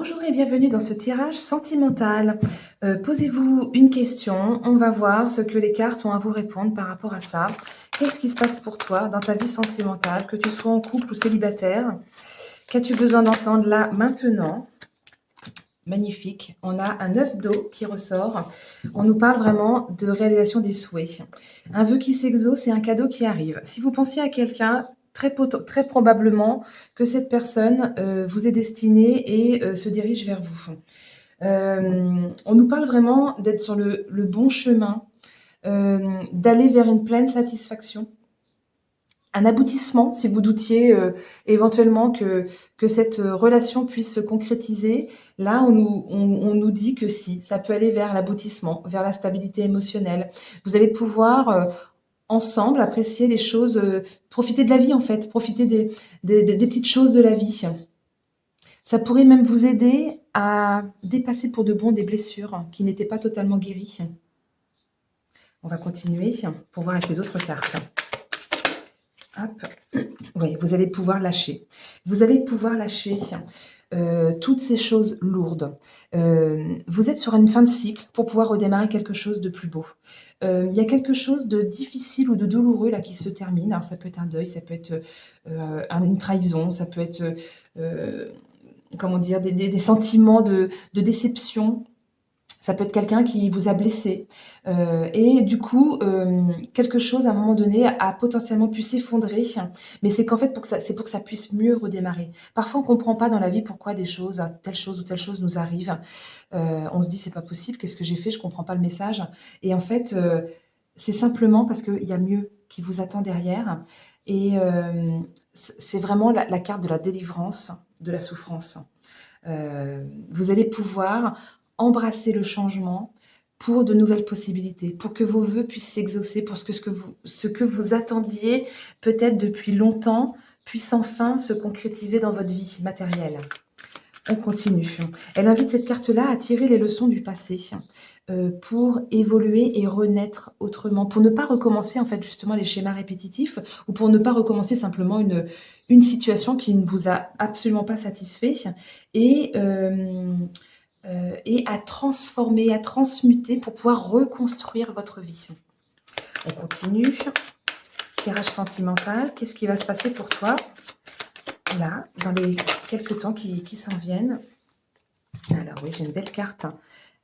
Bonjour et bienvenue dans ce tirage sentimental. Posez-vous une question, on va voir ce que les cartes ont à vous répondre par rapport à ça. Qu'est-ce qui se passe pour toi dans ta vie sentimentale, que tu sois en couple ou célibataire? Qu'as-tu besoin d'entendre là maintenant? Magnifique, on a un œuf d'eau qui ressort. On nous parle vraiment de réalisation des souhaits. Un vœu qui s'exauce et un cadeau qui arrive. Si vous pensiez à quelqu'un, très probablement que cette personne vous est destinée et se dirige vers vous. On nous parle vraiment d'être sur le bon chemin, d'aller vers une pleine satisfaction. Un aboutissement, si vous doutiez éventuellement que cette relation puisse se concrétiser, là, on nous dit que si, ça peut aller vers l'aboutissement, vers la stabilité émotionnelle. Vous allez pouvoir ensemble apprécier les choses, profiter de la vie en fait, profiter des petites choses de la vie. Ça pourrait même vous aider à dépasser pour de bon des blessures qui n'étaient pas totalement guéries. On va continuer pour voir avec les autres cartes. Hop. Oui, vous allez pouvoir lâcher. Vous allez pouvoir lâcher toutes ces choses lourdes. Vous êtes sur une fin de cycle pour pouvoir redémarrer quelque chose de plus beau. Il y a quelque chose de difficile ou de douloureux là qui se termine. Alors, ça peut être un deuil, ça peut être une trahison, ça peut être comment dire, des sentiments de déception. Ça peut être quelqu'un qui vous a blessé. Et du coup, quelque chose à un moment donné a potentiellement pu s'effondrer. Mais c'est qu'en fait, c'est pour que ça puisse mieux redémarrer. Parfois, on ne comprend pas dans la vie pourquoi des choses, telle chose ou telle chose nous arrive. On se dit, c'est pas possible, qu'est-ce que j'ai fait? Je ne comprends pas le message. Et en fait, c'est simplement parce qu'il y a mieux qui vous attend derrière. Et c'est vraiment la carte de la délivrance, de la souffrance. Vous allez pouvoir embrasser le changement pour de nouvelles possibilités, pour que vos vœux puissent s'exaucer, pour ce que vous attendiez peut-être depuis longtemps puisse enfin se concrétiser dans votre vie matérielle. On continue. Elle invite cette carte-là à tirer les leçons du passé pour évoluer et renaître autrement, pour ne pas recommencer en fait justement les schémas répétitifs ou pour ne pas recommencer simplement une situation qui ne vous a absolument pas satisfait et, et à transformer, à transmuter pour pouvoir reconstruire votre vie. On continue. Tirage sentimental. Qu'est-ce qui va se passer pour toi là, dans les quelques temps qui s'en viennent? Alors oui, j'ai une belle carte.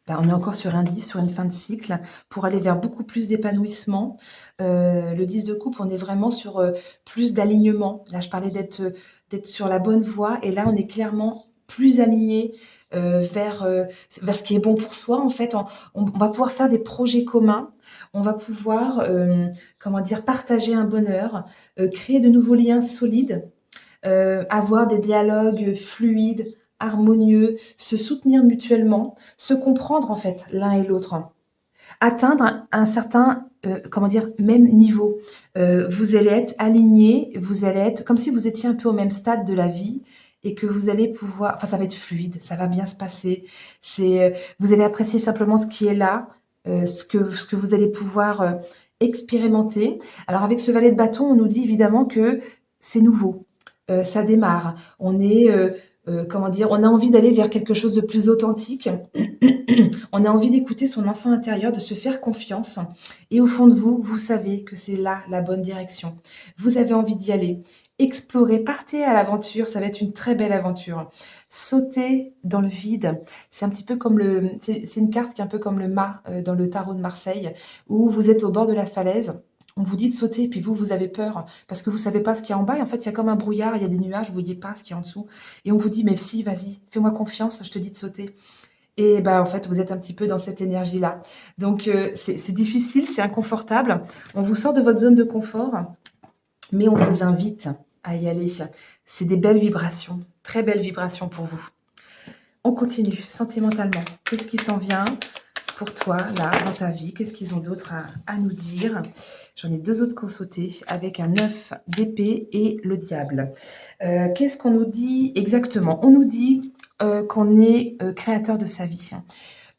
Là, on est encore sur un 10, sur une fin de cycle, pour aller vers beaucoup plus d'épanouissement. Le 10 de coupe, on est vraiment sur plus d'alignement. Là, je parlais d'être sur la bonne voie, et là, on est clairement plus aligné vers ce qui est bon pour soi. En fait, on va pouvoir faire des projets communs. On va pouvoir, comment dire, partager un bonheur, créer de nouveaux liens solides, avoir des dialogues fluides, harmonieux, se soutenir mutuellement, se comprendre en fait l'un et l'autre, atteindre un certain comment dire, même niveau. Vous allez être alignés, vous allez être comme si vous étiez un peu au même stade de la vie et que vous allez pouvoir, enfin ça va être fluide, ça va bien se passer. Vous allez apprécier simplement ce qui est là, ce que vous allez pouvoir expérimenter. Alors avec ce valet de bâton, on nous dit évidemment que c'est nouveau, ça démarre. On est comment dire, on a envie d'aller vers quelque chose de plus authentique. On a envie d'écouter son enfant intérieur, de se faire confiance. Et au fond de vous, vous savez que c'est là la bonne direction. Vous avez envie d'y aller. Explorez, partez à l'aventure, ça va être une très belle aventure. Sautez dans le vide. C'est un petit peu comme c'est une carte qui est un peu comme le mât dans le tarot de Marseille, où vous êtes au bord de la falaise. On vous dit de sauter, puis vous avez peur, parce que vous ne savez pas ce qu'il y a en bas. Et en fait, il y a comme un brouillard, il y a des nuages, vous ne voyez pas ce qu'il y a en dessous. Et on vous dit, mais si, vas-y, fais-moi confiance, je te dis de sauter. Et bah, en fait, vous êtes un petit peu dans cette énergie-là. Donc, c'est difficile, c'est inconfortable. On vous sort de votre zone de confort, mais on vous invite à y aller. C'est des belles vibrations, très belles vibrations pour vous. On continue sentimentalement. Qu'est-ce qui s'en vient pour toi, là, dans ta vie? Qu'est-ce qu'ils ont d'autre à nous dire? J'en ai deux autres qui ont sauté, avec un 9 d'épée et le diable. Qu'est-ce qu'on nous dit exactement? On nous dit qu'on est créateur de sa vie,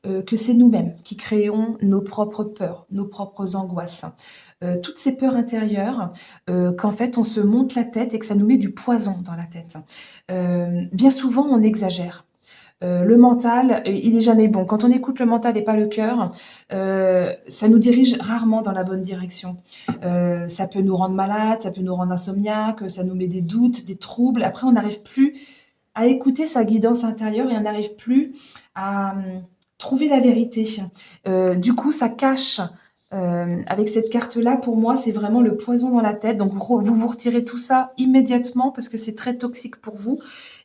que c'est nous-mêmes qui créons nos propres peurs, nos propres angoisses. Toutes ces peurs intérieures, qu'en fait on se monte la tête et que ça nous met du poison dans la tête. Bien souvent on exagère. Le mental, il est jamais bon. Quand on écoute le mental et pas le cœur, ça nous dirige rarement dans la bonne direction. Ça peut nous rendre malades, ça peut nous rendre insomniaques, ça nous met des doutes, des troubles. Après, on n'arrive plus à écouter sa guidance intérieure et on n'arrive plus à trouver la vérité. Du coup, ça cache. Avec cette carte-là, pour moi, c'est vraiment le poison dans la tête. Donc, vous retirez tout ça immédiatement parce que c'est très toxique pour vous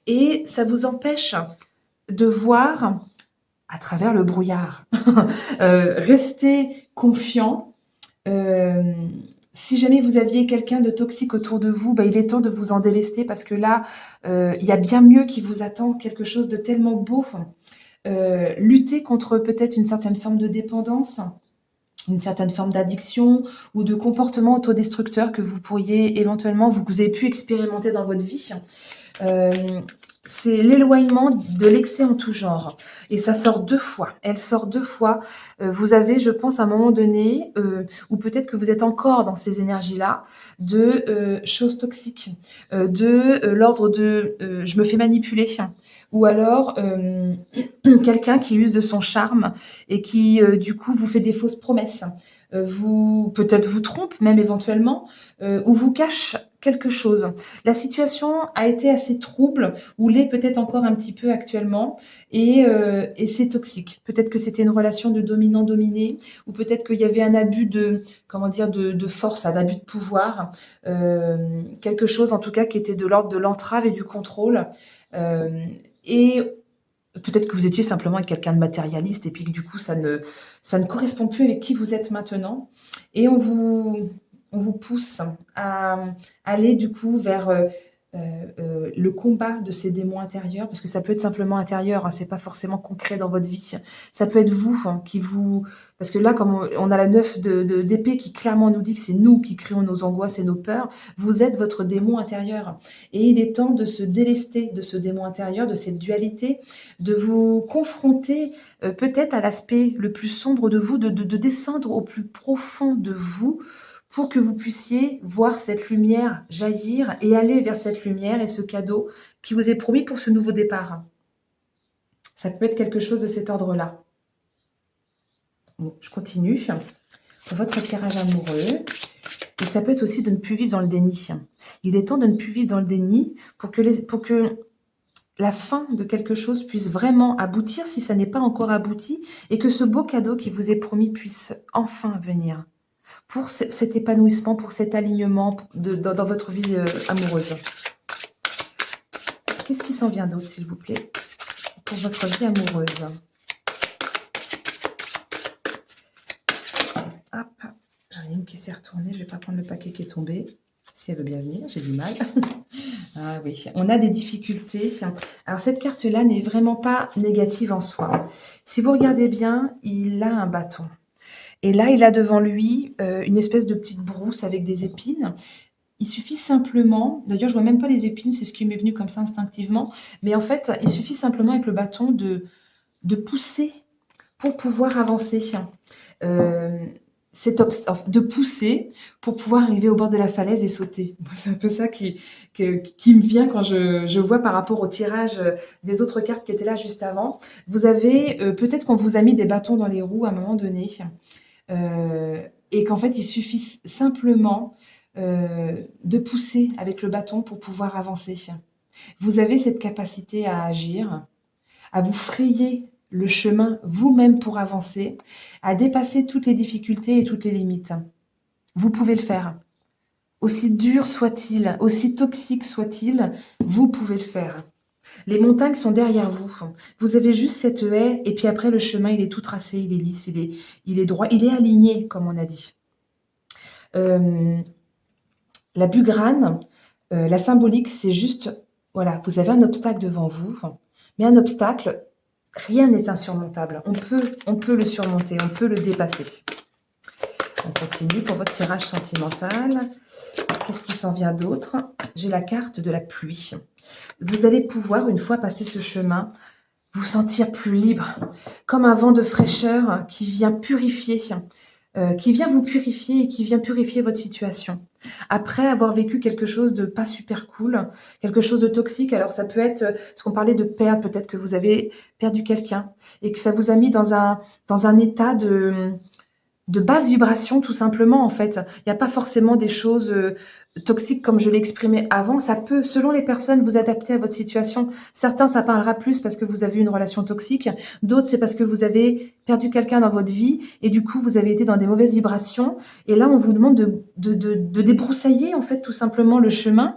et ça vous empêche de voir à travers le brouillard. Restez confiant. Euh, si jamais vous aviez quelqu'un de toxique autour de vous, bah, il est temps de vous en délester parce que là, il y a bien mieux qui vous attend, quelque chose de tellement beau. Lutter contre peut-être une certaine forme de dépendance, une certaine forme d'addiction ou de comportement autodestructeur que vous pourriez éventuellement, vous avez pu expérimenter dans votre vie. Euh, c'est l'éloignement de l'excès en tout genre. Et ça sort deux fois. Elle sort deux fois. Vous avez, je pense, à un moment donné, ou peut-être que vous êtes encore dans ces énergies-là, de choses toxiques, de l'ordre de je me fais manipuler. Ou alors quelqu'un qui use de son charme et qui, du coup, vous fait des fausses promesses. Peut-être vous trompe, même éventuellement, ou vous cache quelque chose. La situation a été assez trouble, ou l'est peut-être encore un petit peu actuellement, et c'est toxique. Peut-être que c'était une relation de dominant-dominé, ou peut-être qu'il y avait un abus de, comment dire, de force, un abus de pouvoir, quelque chose en tout cas qui était de l'ordre de l'entrave et du contrôle. Et peut-être que vous étiez simplement avec quelqu'un de matérialiste et puis que du coup ça ne correspond plus avec qui vous êtes maintenant. Et on vous pousse à aller du coup vers le combat de ces démons intérieurs, parce que ça peut être simplement intérieur, hein, c'est pas forcément concret dans votre vie. Ça peut être vous hein, qui vous... Parce que là, comme on a la 9 d'épée qui clairement nous dit que c'est nous qui créons nos angoisses et nos peurs, vous êtes votre démon intérieur. Et il est temps de se délester de ce démon intérieur, de cette dualité, de vous confronter peut-être à l'aspect le plus sombre de vous, de descendre au plus profond de vous pour que vous puissiez voir cette lumière jaillir et aller vers cette lumière et ce cadeau qui vous est promis pour ce nouveau départ. Ça peut être quelque chose de cet ordre-là. Bon, je continue. Pour votre tirage amoureux. Et ça peut être aussi de ne plus vivre dans le déni. Il est temps de ne plus vivre dans le déni pour que la fin de quelque chose puisse vraiment aboutir si ça n'est pas encore abouti et que ce beau cadeau qui vous est promis puisse enfin venir pour cet épanouissement, pour cet alignement dans votre vie amoureuse. Qu'est-ce qui s'en vient d'autre, s'il vous plaît, pour votre vie amoureuse? Hop, j'en ai une qui s'est retournée, je ne vais pas prendre le paquet qui est tombé. Si elle veut bien venir, j'ai du mal. Ah oui, on a des difficultés. Alors cette carte-là n'est vraiment pas négative en soi. Si vous regardez bien, il a un bâton. Et là, il a devant lui une espèce de petite brousse avec des épines. Il suffit simplement, d'ailleurs je vois même pas les épines, c'est ce qui m'est venu comme ça instinctivement, mais en fait, il suffit simplement avec le bâton de pousser pour pouvoir avancer. Euh, de pousser pour pouvoir arriver au bord de la falaise et sauter. C'est un peu ça qui me vient quand je vois par rapport au tirage des autres cartes qui étaient là juste avant. Vous avez, peut-être qu'on vous a mis des bâtons dans les roues à un moment donné, et qu'en fait, il suffit simplement de pousser avec le bâton pour pouvoir avancer. Vous avez cette capacité à agir, à vous frayer le chemin vous-même pour avancer, à dépasser toutes les difficultés et toutes les limites. Vous pouvez le faire. Aussi dur soit-il, aussi toxique soit-il, vous pouvez le faire. Les montagnes sont derrière vous. Vous avez juste cette haie et puis après le chemin, il est tout tracé, il est lisse, il est droit, il est aligné, comme on a dit. La bugrane, la symbolique, c'est juste, voilà, vous avez un obstacle devant vous, mais un obstacle, rien n'est insurmontable. On peut le surmonter, on peut le dépasser. On continue pour votre tirage sentimental. Qu'est-ce qui s'en vient d'autre? J'ai la carte de la pluie. Vous allez pouvoir, une fois passé ce chemin, vous sentir plus libre, comme un vent de fraîcheur qui vient purifier qui vient vous purifier et qui vient purifier votre situation. Après avoir vécu quelque chose de pas super cool, quelque chose de toxique, alors ça peut être, parce qu'on parlait de perdre, peut-être que vous avez perdu quelqu'un et que ça vous a mis dans un état de basse vibration tout simplement en fait. Il n'y a pas forcément des choses, toxiques comme je l'ai exprimé avant. Ça peut, selon les personnes, vous adapter à votre situation. Certains, ça parlera plus parce que vous avez eu une relation toxique. D'autres, c'est parce que vous avez perdu quelqu'un dans votre vie et du coup, vous avez été dans des mauvaises vibrations. Et là, on vous demande de débroussailler en fait tout simplement le chemin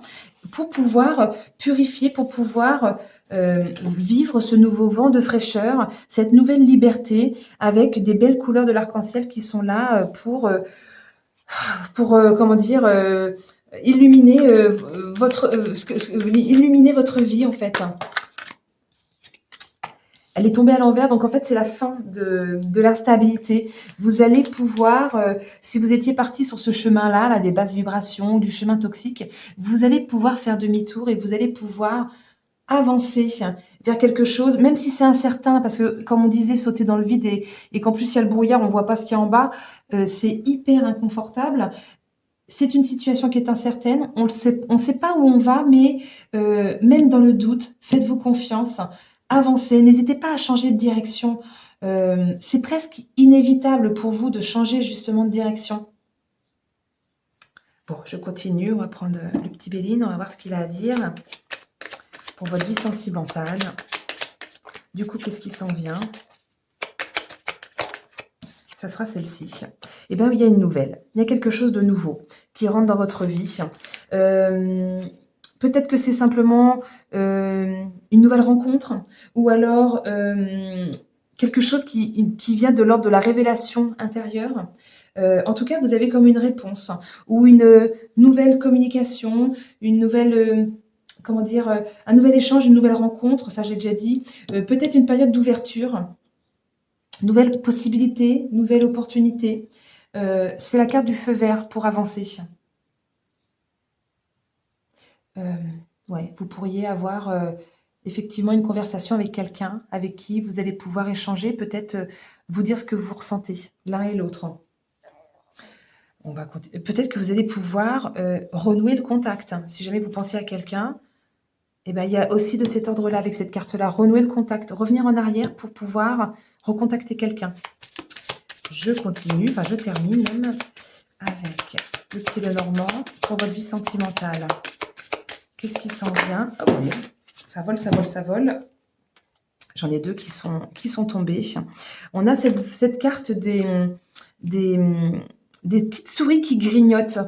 pour pouvoir purifier, pour pouvoir vivre ce nouveau vent de fraîcheur, cette nouvelle liberté avec des belles couleurs de l'arc-en-ciel qui sont là comment dire, illuminer illuminer votre vie en fait. Elle est tombée à l'envers, donc en fait c'est la fin de l'instabilité. Vous allez pouvoir, si vous étiez parti sur ce chemin-là, là, des basses vibrations, du chemin toxique, vous allez pouvoir faire demi-tour et vous allez pouvoir avancer vers quelque chose, même si c'est incertain, parce que comme on disait, sauter dans le vide et qu'en plus il y a le brouillard, on voit pas ce qu'il y a en bas, c'est hyper inconfortable. C'est une situation qui est incertaine, on sait pas où on va, mais même dans le doute, faites-vous confiance, avancez, n'hésitez pas à changer de direction. C'est presque inévitable pour vous de changer justement de direction. Bon, je continue, on va prendre le petit Béline, on va voir ce qu'il a à dire pour votre vie sentimentale. Du coup, qu'est-ce qui s'en vient? Ça sera celle-ci. Eh bien, il y a une nouvelle. Il y a quelque chose de nouveau qui rentre dans votre vie. Peut-être que c'est simplement une nouvelle rencontre ou alors quelque chose qui vient de l'ordre de la révélation intérieure. En tout cas, vous avez comme une réponse ou une nouvelle communication, une nouvelle... comment dire, un nouvel échange, une nouvelle rencontre, ça j'ai déjà dit, peut-être une période d'ouverture, nouvelle possibilité, nouvelle opportunité. C'est la carte du feu vert pour avancer. Ouais, vous pourriez avoir effectivement une conversation avec quelqu'un avec qui vous allez pouvoir échanger, peut-être vous dire ce que vous ressentez, l'un et l'autre. Peut-être que vous allez pouvoir renouer le contact. Si jamais vous pensez à quelqu'un, eh ben, il y a aussi de cet ordre-là, avec cette carte-là, renouer le contact, revenir en arrière pour pouvoir recontacter quelqu'un. Je continue, enfin je termine même avec le petit Lenormand pour votre vie sentimentale. Qu'est-ce qui s'en vient? Oh, oui. Ça vole, ça vole, ça vole. J'en ai deux qui sont tombés. On a cette carte des petites souris qui grignotent.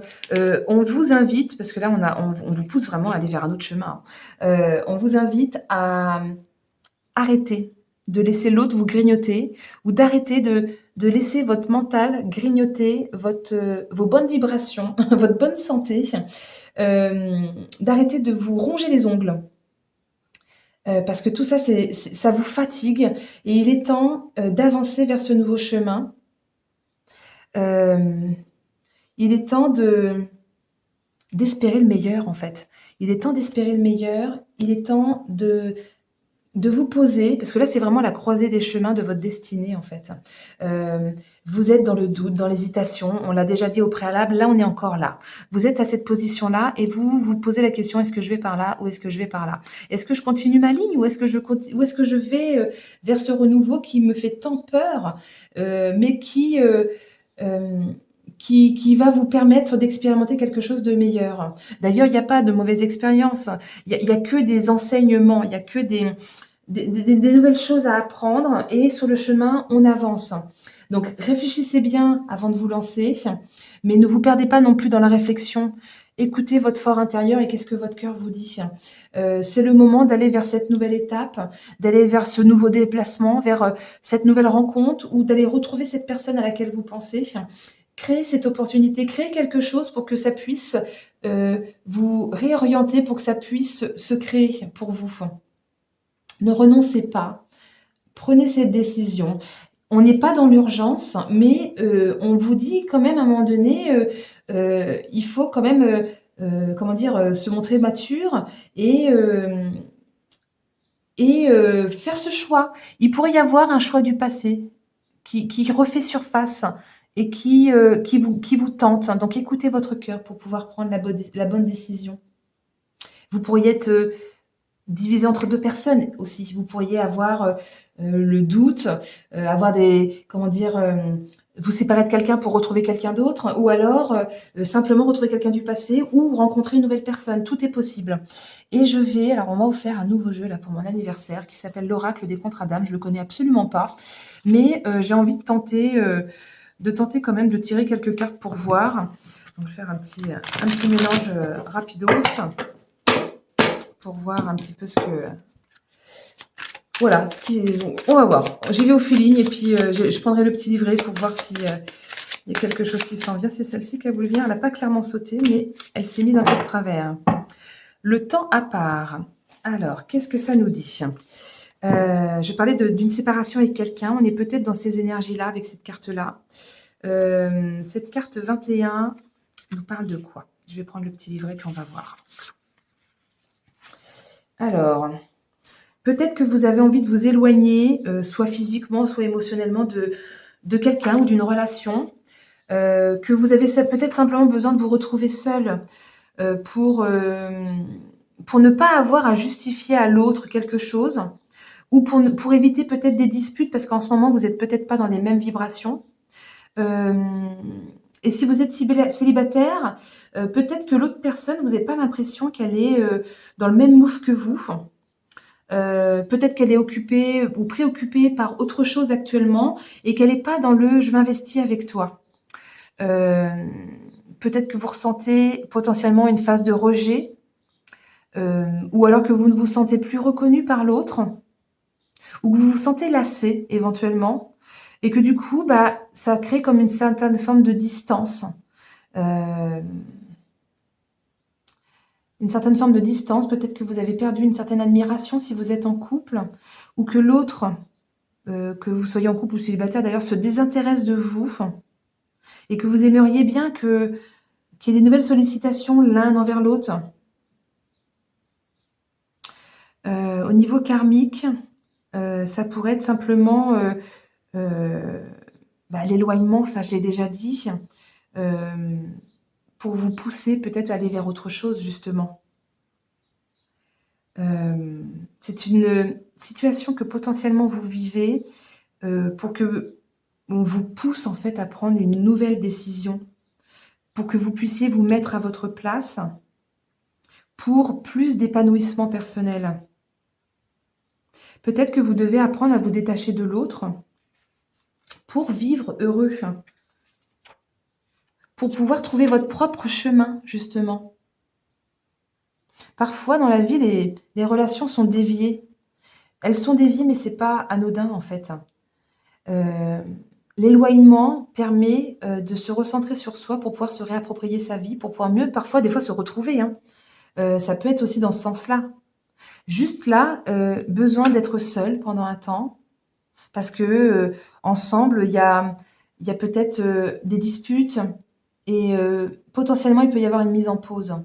On vous invite, parce que là, on vous pousse vraiment à aller vers un autre chemin. On vous invite à arrêter de laisser l'autre vous grignoter ou d'arrêter de laisser votre mental grignoter vos bonnes vibrations, votre bonne santé, d'arrêter de vous ronger les ongles. Parce que tout ça, ça vous fatigue et il est temps d'avancer vers ce nouveau chemin. Il est temps d'espérer le meilleur en fait. Il est temps d'espérer le meilleur. Il est temps de vous poser, parce que là, c'est vraiment la croisée des chemins de votre destinée, en fait. Vous êtes dans le doute, dans l'hésitation, on l'a déjà dit au préalable, là, on est encore là. Vous êtes à cette position-là et vous vous posez la question, est-ce que je vais par là ou est-ce que je vais par là? Est-ce que je continue ma ligne ou est-ce que je vais vers ce renouveau qui me fait tant peur, mais qui va vous permettre d'expérimenter quelque chose de meilleur. D'ailleurs, il n'y a pas de mauvaise expérience, il y a que des enseignements, il y a que des nouvelles choses à apprendre et sur le chemin, on avance. Donc, réfléchissez bien avant de vous lancer, mais ne vous perdez pas non plus dans la réflexion. Écoutez votre fort intérieur et qu'est-ce que votre cœur vous dit. C'est le moment d'aller vers cette nouvelle étape, d'aller vers ce nouveau déplacement, vers cette nouvelle rencontre ou d'aller retrouver cette personne à laquelle vous pensez. Créez cette opportunité, créez quelque chose pour que ça puisse vous réorienter, pour que ça puisse se créer pour vous. Ne renoncez pas, prenez cette décision. On n'est pas dans l'urgence, mais on vous dit quand même à un moment donné, il faut quand même, comment dire, se montrer mature et faire ce choix. Il pourrait y avoir un choix du passé qui refait surface et qui vous tente. Donc écoutez votre cœur pour pouvoir prendre la bonne décision. Vous pourriez être divisé entre 2 personnes aussi. Vous pourriez avoir le doute, avoir des, comment dire, vous séparer de quelqu'un pour retrouver quelqu'un d'autre, ou alors simplement retrouver quelqu'un du passé ou rencontrer une nouvelle personne. Tout est possible. Et alors on m'a offert un nouveau jeu là pour mon anniversaire qui s'appelle l'Oracle des Contrats d'âme. Je le connais absolument pas, mais j'ai envie de tenter quand même de tirer quelques cartes pour voir. Donc je vais faire un petit mélange rapidos pour voir un petit peu ce que... Voilà, on va voir. J'y vais au feeling et puis je prendrai le petit livret pour voir s'il y a quelque chose qui s'en vient. C'est celle-ci qui a voulu venir. Elle n'a pas clairement sauté, mais elle s'est mise un peu de travers. Le temps à part. Alors, qu'est-ce que ça nous dit? Je parlais d'une séparation avec quelqu'un. On est peut-être dans ces énergies-là avec cette carte-là. Cette carte 21 nous parle de quoi? Je vais prendre le petit livret puis on va voir. Alors, peut-être que vous avez envie de vous éloigner, soit physiquement, soit émotionnellement, de quelqu'un ou d'une relation, que vous avez peut-être simplement besoin de vous retrouver seul pour ne pas avoir à justifier à l'autre quelque chose, ou pour éviter peut-être des disputes, parce qu'en ce moment, vous n'êtes peut-être pas dans les mêmes vibrations. Et si vous êtes célibataire, peut-être que l'autre personne, vous n'avez pas l'impression qu'elle est dans le même mood que vous. Peut-être qu'elle est occupée ou préoccupée par autre chose actuellement et qu'elle n'est pas dans le je m'investis avec toi. Peut-être que vous ressentez potentiellement une phase de rejet ou alors que vous ne vous sentez plus reconnu par l'autre ou que vous vous sentez lassé éventuellement et que du coup, ça crée comme une certaine forme de distance. Une certaine forme de distance, peut-être que vous avez perdu une certaine admiration si vous êtes en couple, ou que l'autre, que vous soyez en couple ou célibataire d'ailleurs, se désintéresse de vous, et que vous aimeriez bien qu'il y ait des nouvelles sollicitations l'un envers l'autre. Au niveau karmique, ça pourrait être simplement l'éloignement, ça je l'ai déjà dit, pour vous pousser peut-être à aller vers autre chose, justement. C'est une situation que potentiellement vous vivez pour que on vous pousse en fait à prendre une nouvelle décision, pour que vous puissiez vous mettre à votre place pour plus d'épanouissement personnel. Peut-être que vous devez apprendre à vous détacher de l'autre pour vivre heureux, pour pouvoir trouver votre propre chemin, justement. Parfois, dans la vie, les relations sont déviées. Elles sont déviées, mais c'est pas anodin, en fait. L'éloignement permet de se recentrer sur soi pour pouvoir se réapproprier sa vie, pour pouvoir mieux, parfois, des fois, se retrouver. Ça peut être aussi dans ce sens-là. Juste là, besoin d'être seul pendant un temps, parce que ensemble, il y a peut-être des disputes et potentiellement, il peut y avoir une mise en pause.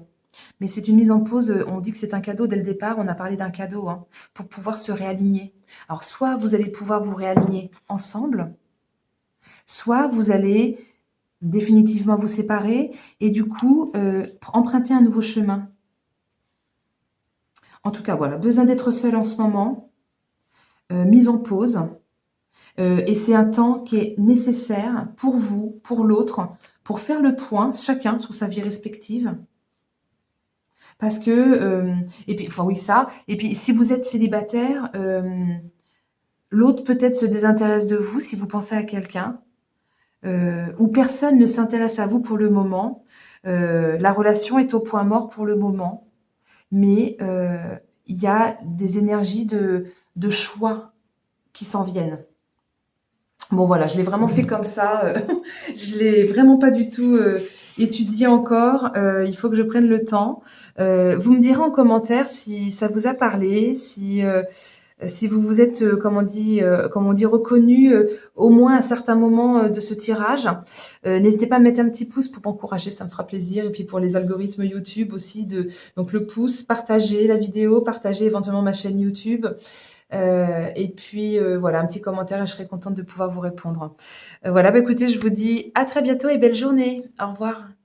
Mais c'est une mise en pause, on dit que c'est un cadeau dès le départ, on a parlé d'un cadeau, pour pouvoir se réaligner. Alors, soit vous allez pouvoir vous réaligner ensemble, soit vous allez définitivement vous séparer et du coup, emprunter un nouveau chemin. En tout cas, voilà, besoin d'être seul en ce moment, mise en pause. Et c'est un temps qui est nécessaire pour vous, pour l'autre, pour faire le point, chacun sur sa vie respective. Parce que, et puis, enfin oui, ça. Et puis, si vous êtes célibataire, l'autre peut-être se désintéresse de vous si vous pensez à quelqu'un, ou personne ne s'intéresse à vous pour le moment. La relation est au point mort pour le moment, mais il y a des énergies de choix qui s'en viennent. Bon voilà, je l'ai vraiment fait comme ça, je l'ai vraiment pas du tout étudié encore, il faut que je prenne le temps. Vous me direz en commentaire si ça vous a parlé, si vous vous êtes, comme on dit, reconnu au moins à certains moments de ce tirage. N'hésitez pas à mettre un petit pouce pour m'encourager, ça me fera plaisir. Et puis pour les algorithmes YouTube aussi, donc le pouce, partager la vidéo, partager éventuellement ma chaîne YouTube. Et puis, voilà, un petit commentaire et je serai contente de pouvoir vous répondre. Voilà, bah, écoutez, je vous dis à très bientôt et belle journée. Au revoir.